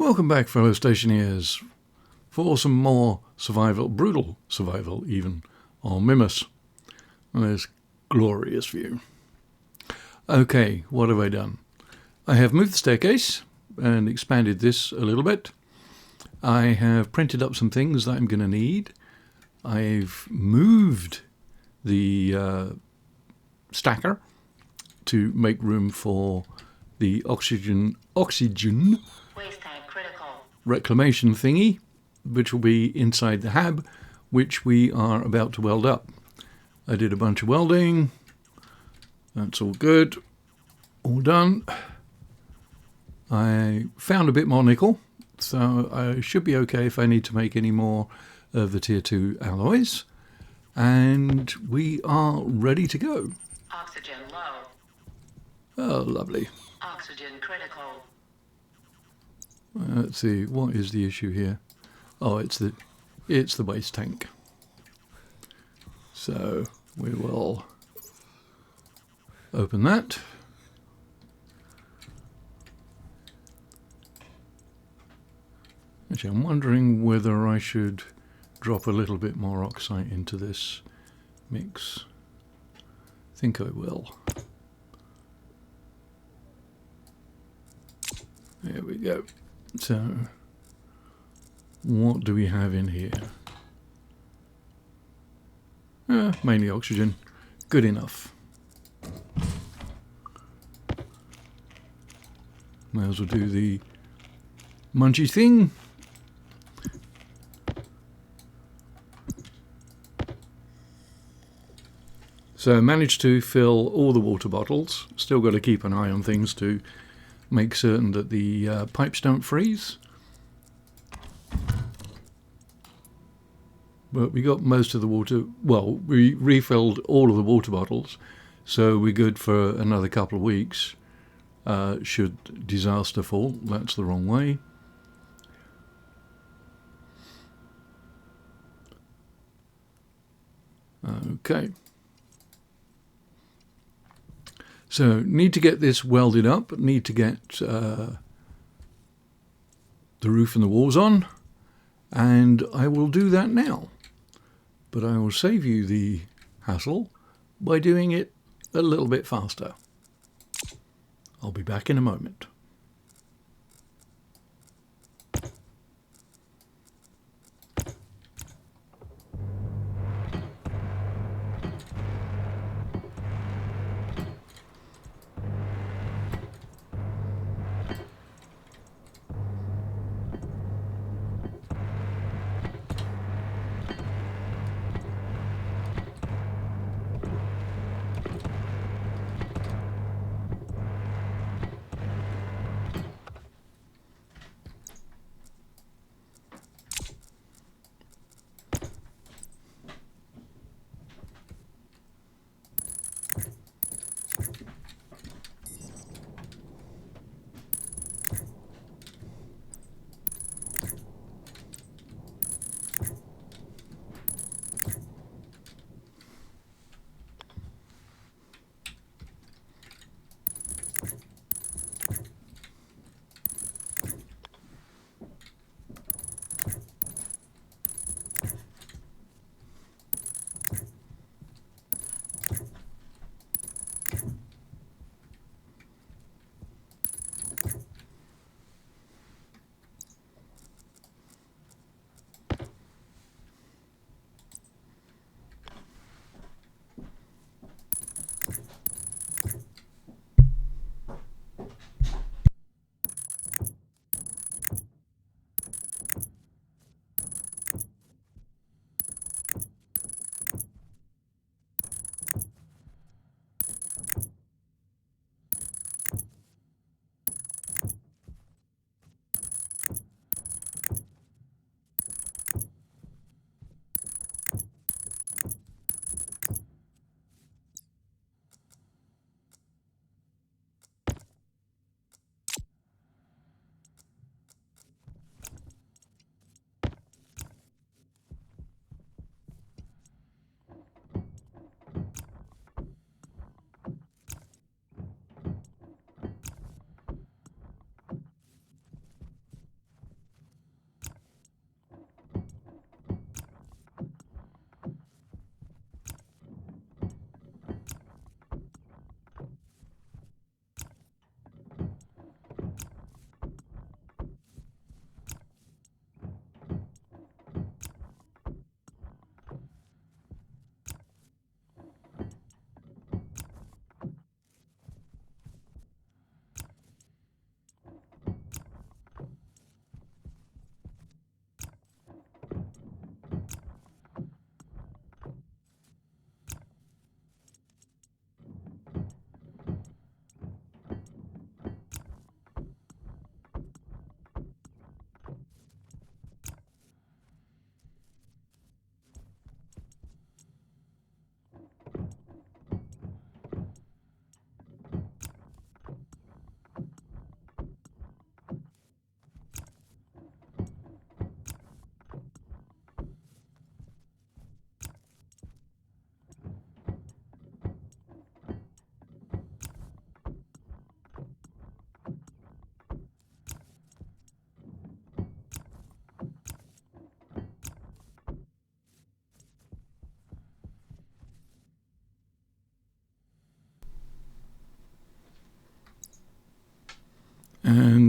Welcome back, fellow stationeers, for some more survival, brutal survival even, on Mimas. And there's glorious view. Okay, what have I done? I have moved the staircase and expanded this a little bit. I have printed up some things that I'm going to need. I've moved the stacker to make room for the oxygen waste tank critical reclamation thingy, which will be inside the hab, which we are about to weld up. I did a bunch of welding. That's all good. All done. I found a bit more nickel, so I should be okay if I need to make any more of the tier 2 alloys. And we are ready to go. oxygen low, Oh, lovely. oxygen critical, Let's see, what is the issue here? Oh, it's the waste tank. So we will open that. Actually, I'm wondering whether I should drop a little bit more oxide into this mix. I think I will. There we go. So, what do we have in here? Mainly oxygen. Good enough. May as well do the munchy thing. So I managed to fill all the water bottles. Still got to keep an eye on things to make certain that the pipes don't freeze. But we got most of the water. Well, we refilled all of the water bottles, so we're good for another couple of weeks. Should disaster fall, that's the wrong way. Okay. So, need to get this welded up, need to get the roof and the walls on, and I will do that now. But I will save you the hassle by doing it a little bit faster. I'll be back in a moment.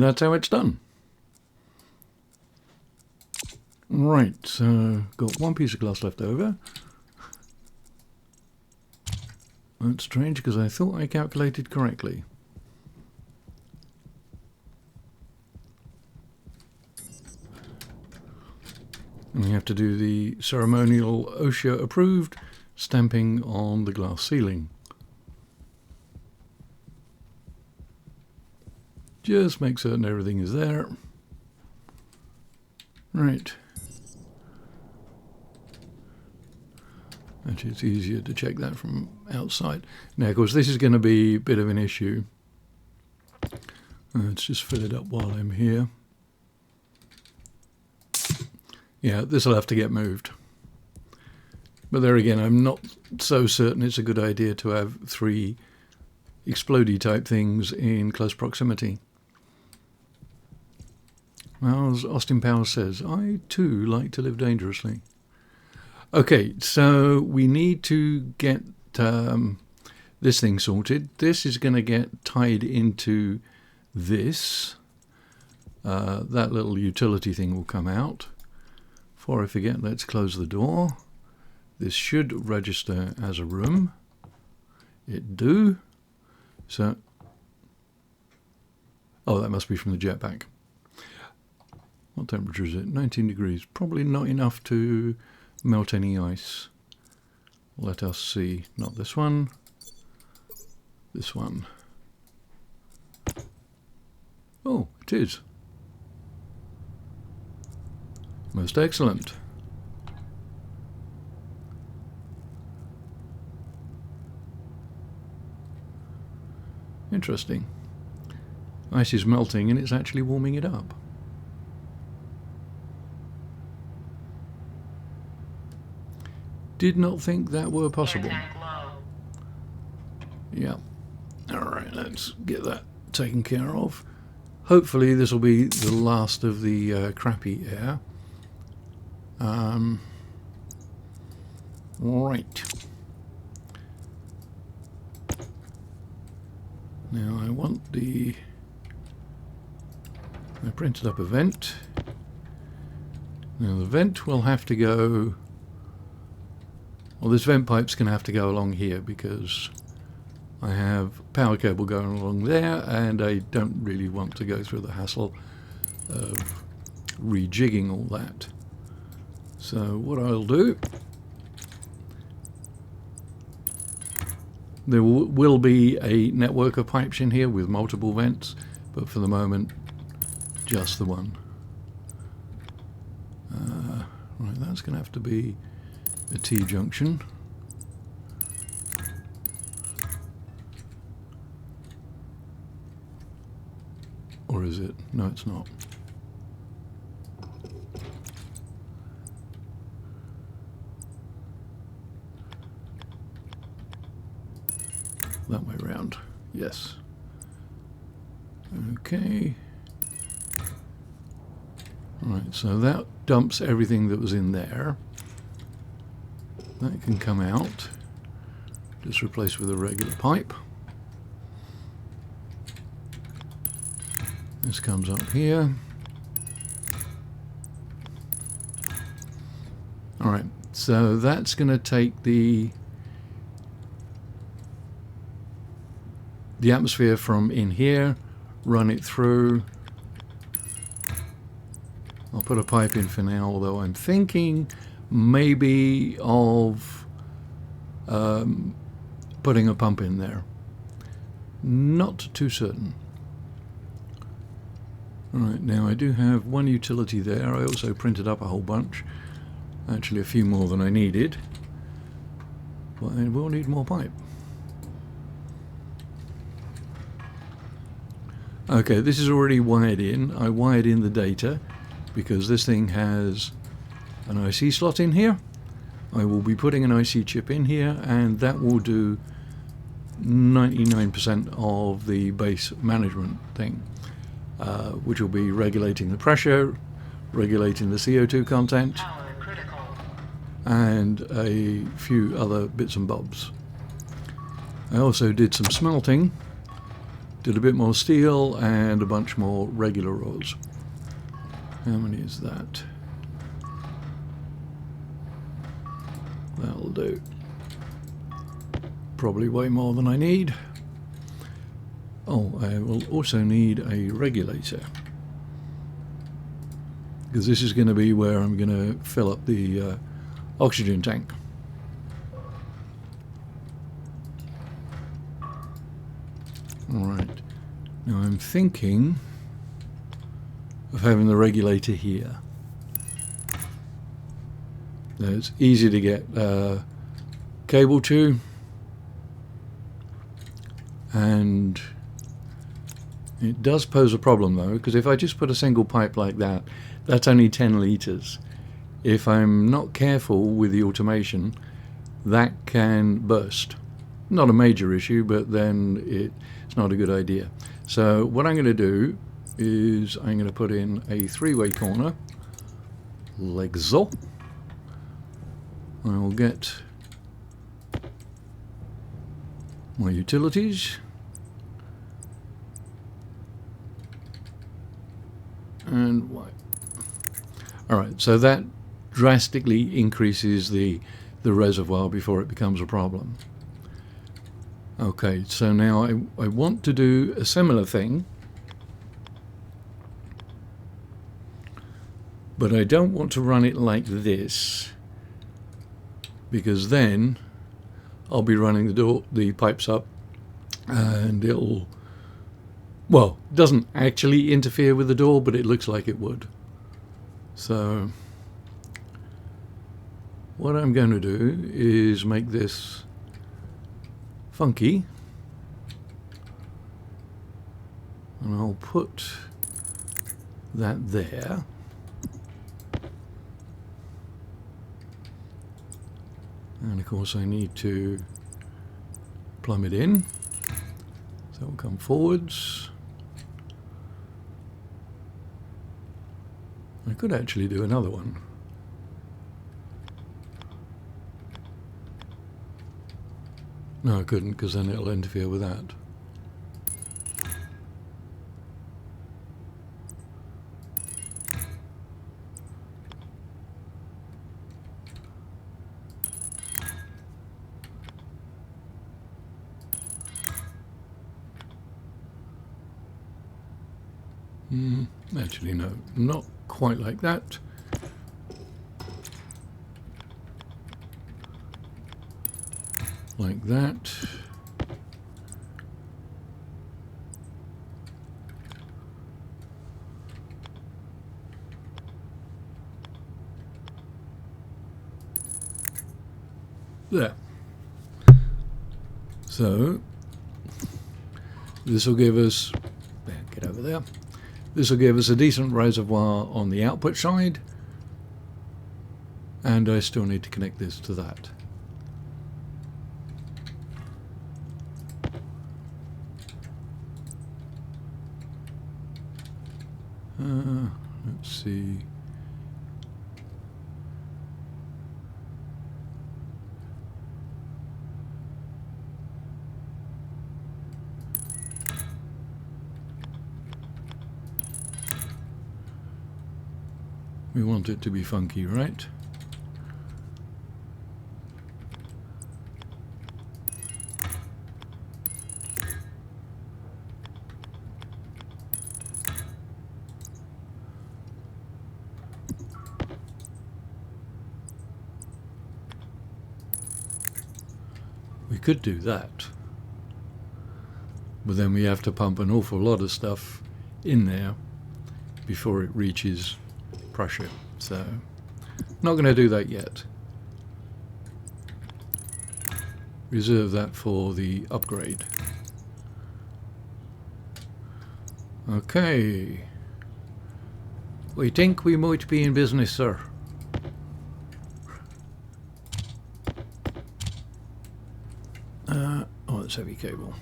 that's how it's done. Right, so got one piece of glass left over. That's strange because I thought I calculated correctly. And we have to do the ceremonial OSHA approved stamping on the glass ceiling. Just make certain everything is there. Right. Actually, it's easier to check that from outside. Now, of course, this is going to be a bit of an issue. Let's just fill it up while I'm here. Yeah, this will have to get moved. But there again, I'm not so certain it's a good idea to have 3 explodey type things in close proximity. Well, as Austin Powers says, I too like to live dangerously. Okay, so we need to get this thing sorted. This is going to get tied into this. That little utility thing will come out. Before I forget, let's close the door. This should register as a room. It do. So, oh, that must be from the jetpack. What temperature is it? 19 degrees. Probably not enough to melt any ice. Let us see. Not this one. This one. Oh, it is. Most excellent. Interesting. Ice is melting and it's actually warming it up. Did not think that were possible. Air tank low. Yeah. Alright, let's get that taken care of. Hopefully this will be the last of the crappy air. Right. Now I want I printed up a vent. Now the vent will have to go, well, this vent pipe's going to have to go along here because I have power cable going along there and I don't really want to go through the hassle of rejigging all that. So what I'll do, there will be a network of pipes in here with multiple vents, but for the moment, just the one. Right, that's going to have to be a T-junction. Or is it? No, it's not. That way round. Yes. Okay. Right, so that dumps everything that was in there. That can come out. Just replace with a regular pipe. This comes up here. Alright, so that's going to take the atmosphere from in here, run it through. I'll put a pipe in for now, although I'm thinking maybe of putting a pump in there. Not too certain. Alright, now I do have one utility there. I also printed up a whole bunch. Actually a few more than I needed. But I will need more pipe. Okay, this is already wired in. I wired in the data because this thing has an IC slot in here. I will be putting an IC chip in here and that will do 99% of the base management thing, which will be regulating the pressure, regulating the CO2 content, Power critical. and a few other bits and bobs. I also did some smelting Did a bit more steel and a bunch more regular rods. How many is that? That'll do. Probably way more than I need. Oh, I will also need a regulator, because this is going to be where I'm going to fill up the oxygen tank. Alright, now I'm thinking of having the regulator here. Now it's easy to get cable to, and it does pose a problem though, because if I just put a single pipe like that, that's only 10 litres. If I'm not careful with the automation, that can burst. Not a major issue, but then it's not a good idea. So what I'm going to do is I'm going to put in a 3-way corner, like so. I will get my utilities. And white. Alright, so that drastically increases the reservoir before it becomes a problem. Okay, so now I want to do a similar thing, but I don't want to run it like this, because then I'll be running the pipes up, and it'll, well, it doesn't actually interfere with the door, but it looks like it would. So what I'm going to do is make this funky, and I'll put that there. And of course I need to plumb it in, so it'll come forwards. I could actually do another one. No, I couldn't, because then it'll interfere with that. Actually, no, not quite like that. Like that. There. So this will give us, get over there. This will give us a decent reservoir on the output side, and I still need to connect this to that. Let's see. We want it to be funky, right? We could do that, but then we have to pump an awful lot of stuff in there before it reaches pressure, so not going to do that yet. Reserve that for the upgrade. Okay, we think we might be in business, sir. Oh, it's heavy cable.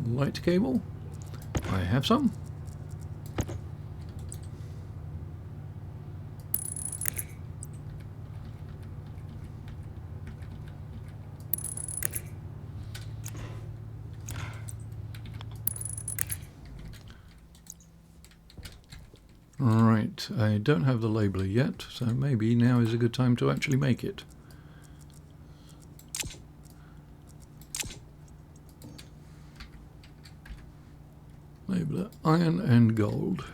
Light cable, I have some. Right, I don't have the labeler yet, so maybe now is a good time to actually make it. Labeler iron and gold.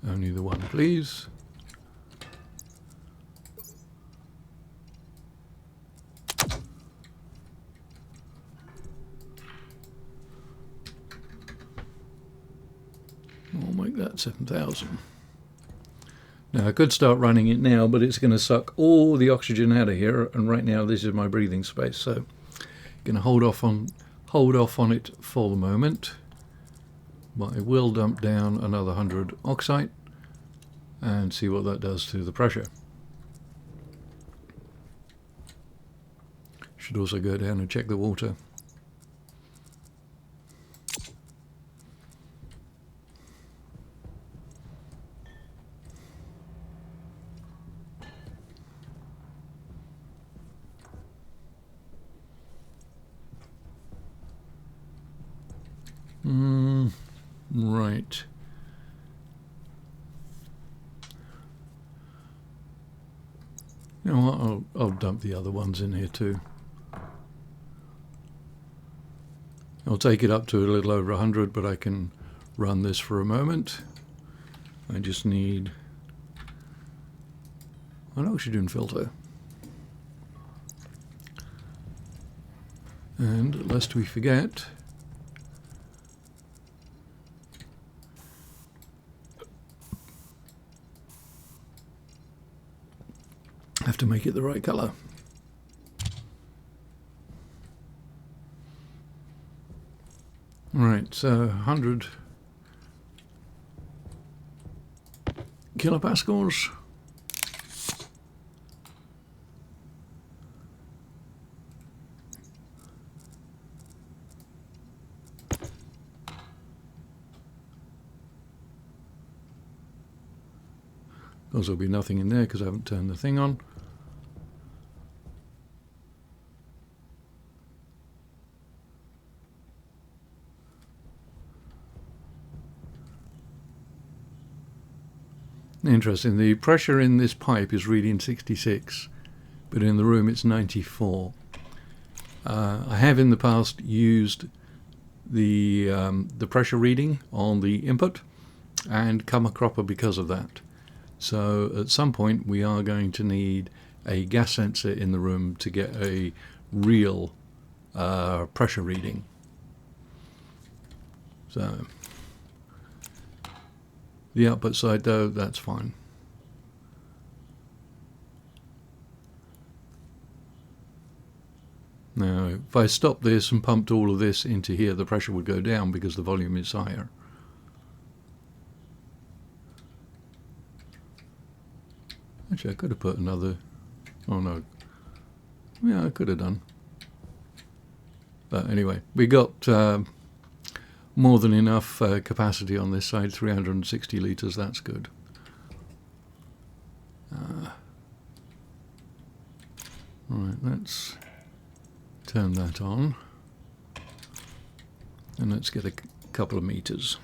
Only the one, please. I'll make that 7,000. Now I could start running it now, but it's going to suck all the oxygen out of here, and right now this is my breathing space, so I'm going to hold off on it for the moment. But I will dump down another 100 oxide and see what that does to the pressure. Should also go down and check the water. Right. You know what, I'll dump the other ones in here too. I'll take it up to a little over 100, but I can run this for a moment. I just need an oxygen filter. And lest we forget, I have to make it the right color. Right, so 100 kilopascals. There'll be nothing in there because I haven't turned the thing on. Interesting, the pressure in this pipe is reading 66, but in the room it's 94. I have in the past used the pressure reading on the input and come a cropper because of that. So at some point we are going to need a gas sensor in the room to get a real pressure reading. So the output side though, that's fine. Now if I stopped this and pumped all of this into here, the pressure would go down because the volume is higher. Actually I could have put another, oh no, yeah I could have done. But anyway, we got more than enough capacity on this side, 360 litres, that's good. Right, let's turn that on and let's get a couple of meters.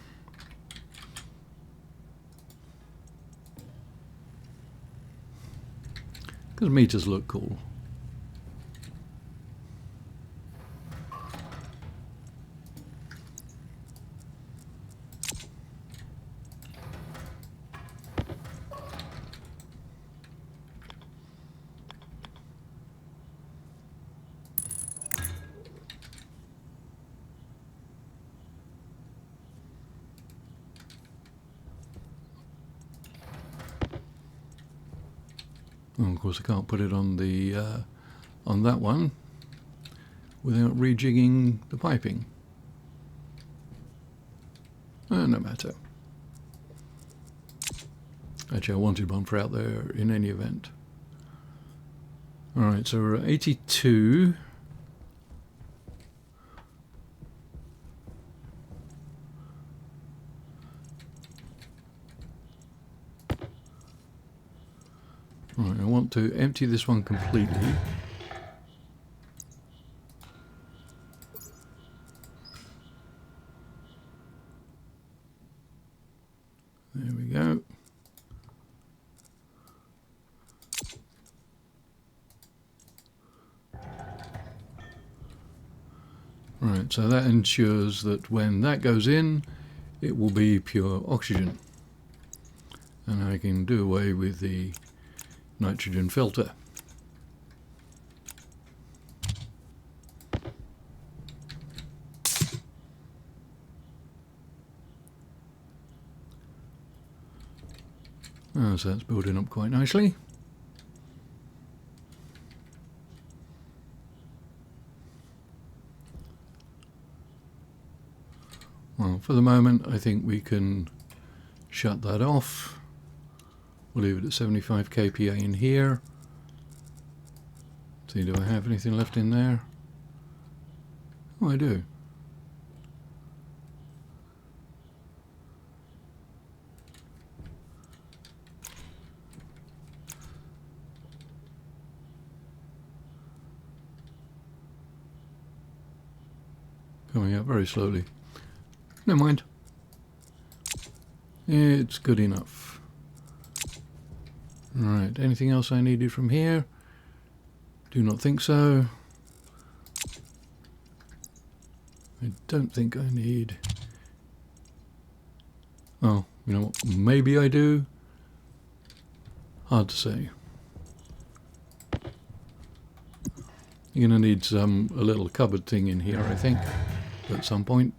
Because meters look cool. Oh, of course I can't put it on the on that one without rejigging the piping. No matter. Actually I wanted one for out there in any event. Alright, so we're at 82. Right, I want to empty this one completely. There we go. Right, so that ensures that when that goes in, it will be pure oxygen. And I can do away with the nitrogen filter. Oh, so that's building up quite nicely. Well, for the moment, I think we can shut that off. We'll leave it at 75 kPa in here. See, do I have anything left in there? Oh, I do. Coming up very slowly. Never mind. It's good enough. Right, anything else I needed from here? Do not think so. I don't think I need... Oh, you know what? Maybe I do. Hard to say. You're going to need a little cupboard thing in here, I think, at some point.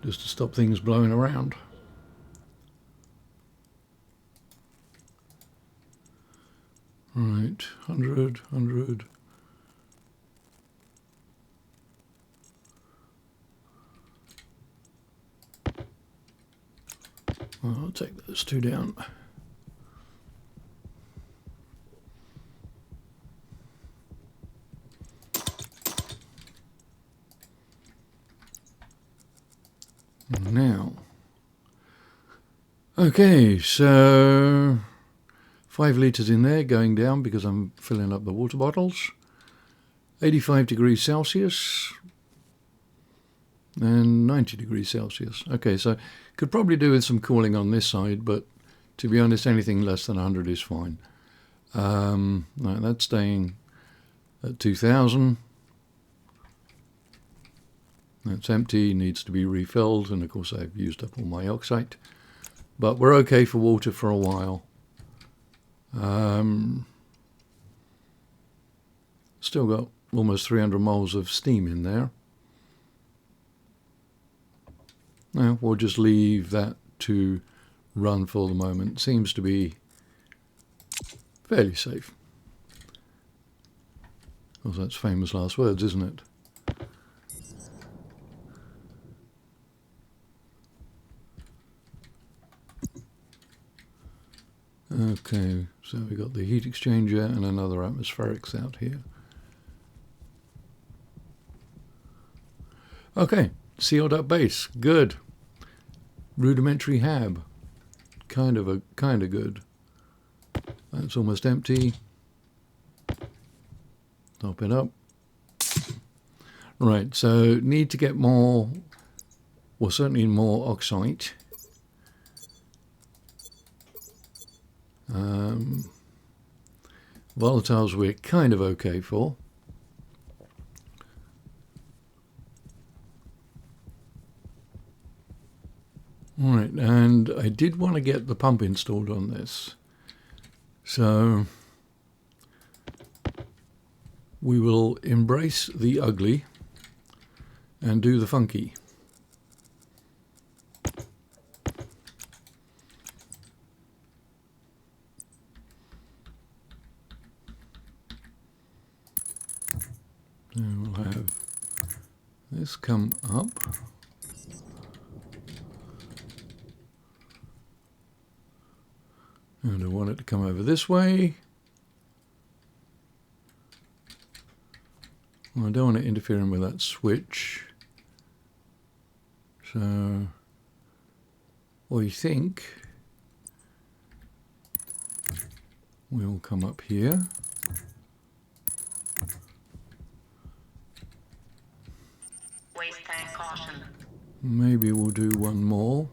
Just to stop things blowing around. Right, 100, 100. Well, I'll take those two down. Now, okay, so 5 litres in there going down because I'm filling up the water bottles. 85 degrees Celsius and 90 degrees Celsius. Okay, so could probably do with some cooling on this side, but to be honest, anything less than 100 is fine. No, that's staying at 2000. That's empty, needs to be refilled, and of course I've used up all my oxide. But we're okay for water for a while. Still got almost 300 moles of steam in there. Now we'll just leave that to run for the moment. Seems to be fairly safe. Well, that's famous last words, isn't it? Okay, so we got the heat exchanger and another atmospherics out here. Okay, sealed up base, good. Rudimentary hab, kind of good. That's almost empty. Top it up. Right, so need to get more, well, certainly more oxide. Volatiles we're kind of okay for. Alright, and I did want to get the pump installed on this. So we will embrace the ugly and do the funky. And we'll have this come up. And I want it to come over this way. Well, I don't want it interfering with that switch. So I think we'll come up here. Waste tank caution. Maybe we'll do one more.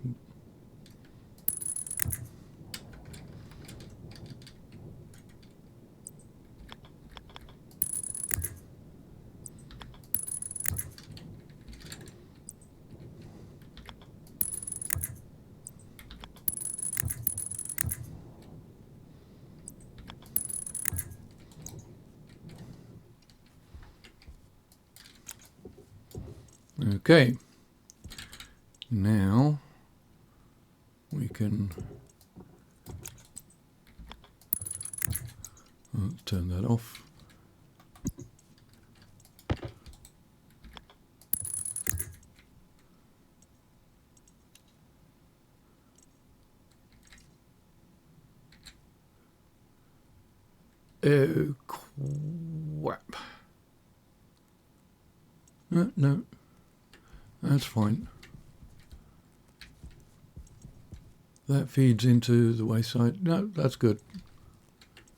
Okay, now we can let's turn that off. Oh, crap. No, that's fine. That feeds into the wayside. No, that's good.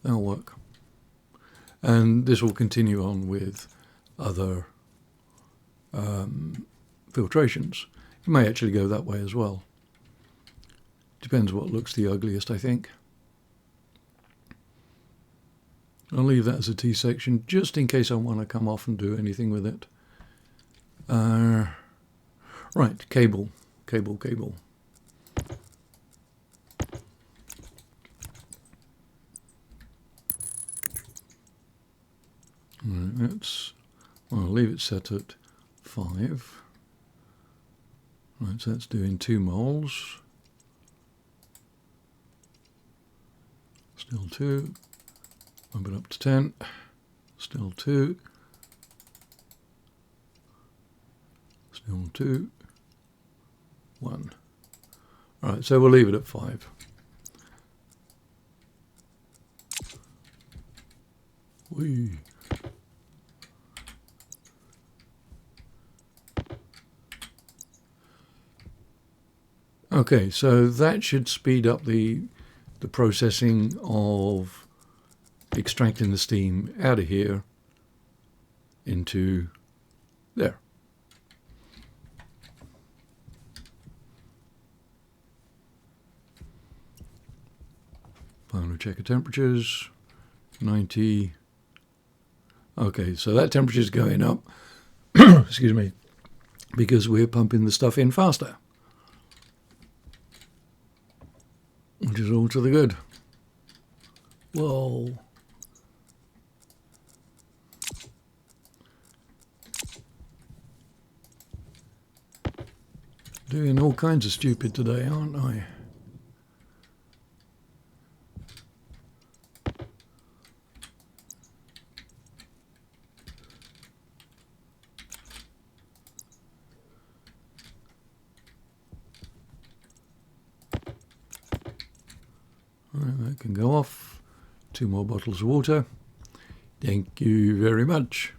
That'll work. And this will continue on with other filtrations. You may actually go that way as well. Depends what looks the ugliest, I think. I'll leave that as a T section just in case I want to come off and do anything with it. Right, cable. Right, I'll leave it set at 5. Right, so that's doing 2 moles. Still 2. Bump it up to 10. Still 2. Still 2. 1. Alright, so we'll leave it at 5. Whee. Okay, so that should speed up the processing of extracting the steam out of here into there. Final check of temperatures, 90. Okay, so that temperature is going up, excuse me, because we're pumping the stuff in faster, which is all to the good. Whoa. Doing all kinds of stupid today, aren't I? Right, that can go off. 2 more bottles of water. Thank you very much.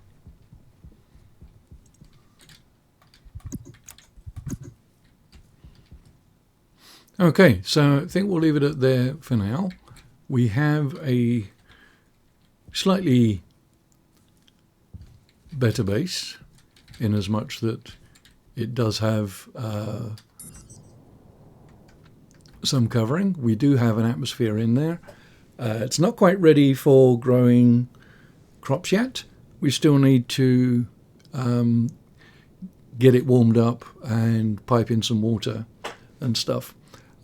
Okay, so I think we'll leave it at there for now. We have a slightly better base in as much that it does have some covering. We do have an atmosphere in there. It's not quite ready for growing crops yet. We still need to get it warmed up and pipe in some water and stuff.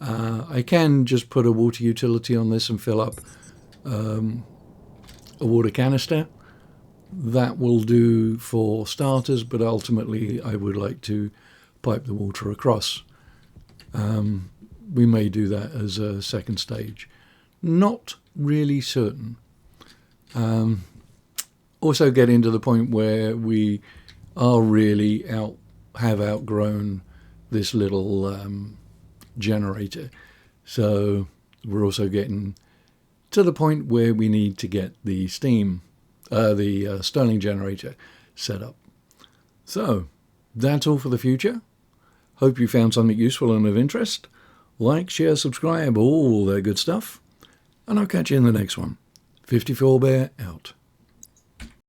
I can just put a water utility on this and fill up a water canister. That will do for starters, but ultimately I would like to pipe the water across. We may do that as a second stage. Not really certain. Also getting to the point where we are really have outgrown this little generator. So we're also getting to the point where we need to get the steam, the Stirling generator set up. So that's all for the future. Hope you found something useful and of interest. like, share, subscribe, all that good stuff. And I'll catch you in the next one. 54 Bear out.